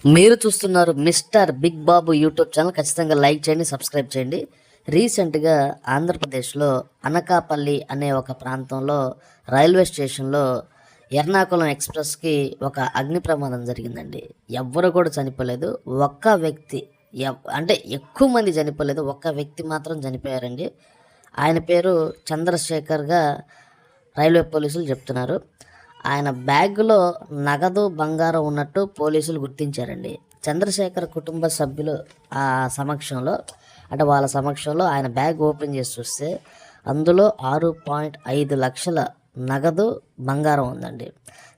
మీరు చూస్తున్నారు mister big బాబు YouTube channel. ఖచ్చితంగా లైక్ చేయండి, సబ్స్క్రైబ్ చేయండి. రీసెంట్గా ఆంధ్రప్రదేశ్లో అనకాపల్లి అనే ఒక ప్రాంతంలో రైల్వే స్టేషన్లో ఎర్నాకుళం ఎక్స్ప్రెస్కి ఒక అగ్ని ప్రమాదం జరిగిందండి. ఎవ్వరు కూడా చనిపోలేదు. ఒక్క వ్యక్తి అంటే ఎక్కువ మంది చనిపోలేదు, ఒక్క వ్యక్తి మాత్రం చనిపోయారండి. ఆయన పేరు చంద్రశేఖర్గా రైల్వే పోలీసులు చెప్తున్నారు. ఆయన బ్యాగ్లో నగదు బంగారం ఉన్నట్టు పోలీసులు గుర్తించారండి. చంద్రశేఖర్ కుటుంబ సభ్యులు ఆ సమక్షంలో అంటే వాళ్ళ సమక్షంలో ఆయన బ్యాగ్ ఓపెన్ చేసి చూస్తే అందులో 6.5 లక్షల నగదు బంగారం ఉందండి.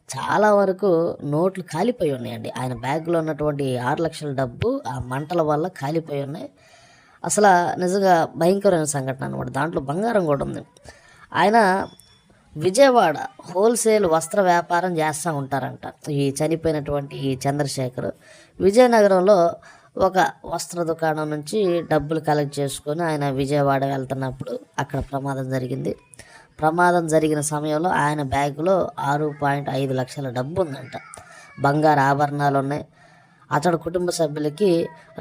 చాలా వరకు నోట్లు కాలిపోయి ఉన్నాయండి. ఆయన బ్యాగ్లో ఉన్నటువంటి 6 లక్షల డబ్బు ఆ మంటల వల్ల కాలిపోయి ఉన్నాయి. అసలు నిజంగా భయంకరమైన సంఘటన అనమాట. దాంట్లో బంగారం కూడా ఉంది. ఆయన విజయవాడ హోల్సేల్ వస్త్ర వ్యాపారం చేస్తూ ఉంటారంట ఈ చనిపోయినటువంటి ఈ చంద్రశేఖర్. విజయనగరంలో ఒక వస్త్ర దుకాణం నుంచి డబ్బులు కలెక్ట్ చేసుకొని ఆయన విజయవాడ వెళ్తున్నప్పుడు అక్కడ ప్రమాదం జరిగింది. ప్రమాదం జరిగిన సమయంలో ఆయన బ్యాగులో 6.5 లక్షల డబ్బు ఉందంట. బంగారు ఆభరణాలు ఉన్నాయి. అతడు కుటుంబ సభ్యులకి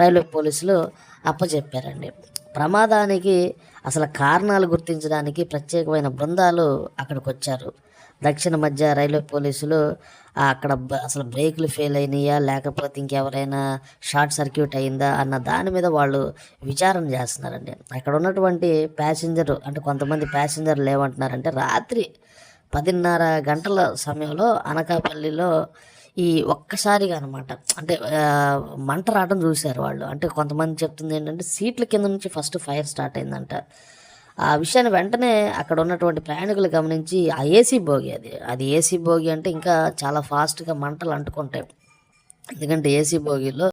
రైల్వే పోలీసులు అప్పచెప్పారండి. ప్రమాదానికి అసలు కారణాలు గుర్తించడానికి ప్రత్యేకమైన బృందాలు అక్కడికి వచ్చారు. దక్షిణ మధ్య రైల్వే పోలీసులు అక్కడ అసలు బ్రేకులు ఫెయిల్ అయినాయా లేకపోతే ఇంకెవరైనా షార్ట్ సర్క్యూట్ అయిందా అన్న దాని మీద వాళ్ళు విచారణ చేస్తున్నారండి. అక్కడ ఉన్నటువంటి ప్యాసింజర్ అంటే కొంతమంది ప్యాసింజర్లు ఏమంటున్నారంటే రాత్రి 10:30 గంటల సమయంలో అనకాపల్లిలో ఈ ఒక్కసారిగా అనమాట అంటే మంట రావడం చూశారు వాళ్ళు. అంటే కొంతమంది చెప్తుంది ఏంటంటే సీట్ల కింద నుంచి ఫస్ట్ ఫైర్ స్టార్ట్ అయిందంట. ఆ విషయాన్ని వెంటనే అక్కడ ఉన్నటువంటి ప్రయాణికులు గమనించి ఆ ఏసీ బోగి అది ఏసీ బోగి అంటే ఇంకా చాలా ఫాస్ట్గా మంటలు అంటుకుంటాయి. ఎందుకంటే ఏసీ బోగిలో